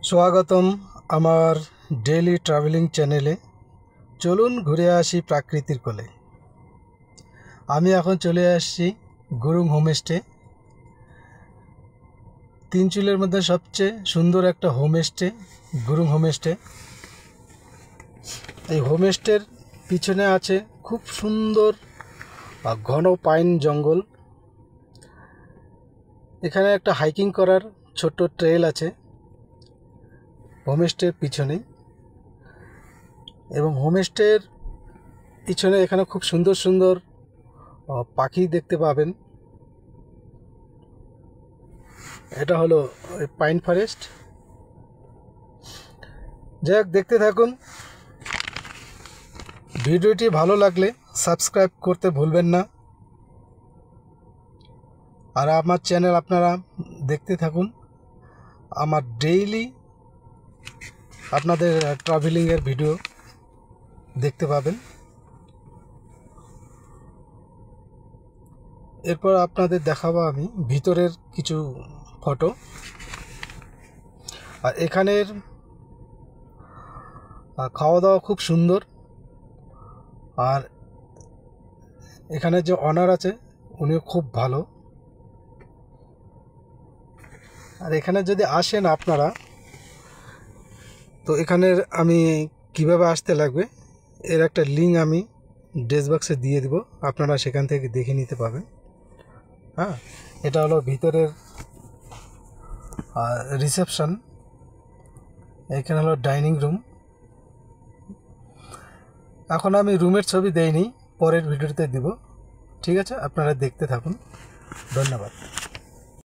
স্বাগতম আমার daily travelling চ্যানেলে। চলুন ঘুরে আসি প্রাকৃতির কোলে। আমি এখন চলে আসছি গুরুং হোমস্টে। তিনচুলের মধ্যে সবচেয়ে সুন্দর একটা হোমস্টে গুরুং হোমস্টে। এই হোমস্টের পিছনে আছে খুব সুন্দর ঘন পাইন জঙ্গল। এখানে একটা হাইকিং করার ছোট্ট ট্রেল আছে হোমস্টের পিছনেই, এবং হোমস্টের পিছনে এখানে খুব সুন্দর সুন্দর পাখি দেখতে পাবেন। এটা হলো পাইন ফরেস্ট। যাই হোক, দেখতে থাকুন। ভিডিওটি ভালো লাগলে সাবস্ক্রাইব করতে ভুলবেন না, আর আমার চ্যানেল আপনারা দেখতে থাকুন। আমার ডেইলি আপনাদের ট্রাভেলিংয়ের ভিডিও দেখতে পাবেন। এরপর আপনাদের দেখাবো আমি ভিতরের কিছু ফটো। আর এখানের খাওয়া দাওয়া খুব সুন্দর। আর এখানে যে অনার আছে উনিও খুব ভালো। আর এখানে যদি আসেন আপনারা, তো এখানের আমি কিভাবে আসতে লাগবে এর একটা লিঙ্ক আমি ডেসক্রিপশনে দিয়ে দেব, আপনারা সেখান থেকে দেখে নিতে পাবেন। হ্যাঁ, এটা হলো ভিতরের রিসেপশন। এখানে হলো ডাইনিং রুম। এখন আমি রুমের ছবি দেইনি, পরের ভিডিওতে দিব। ঠিক আছে, আপনারা দেখতে থাকুন। ধন্যবাদ।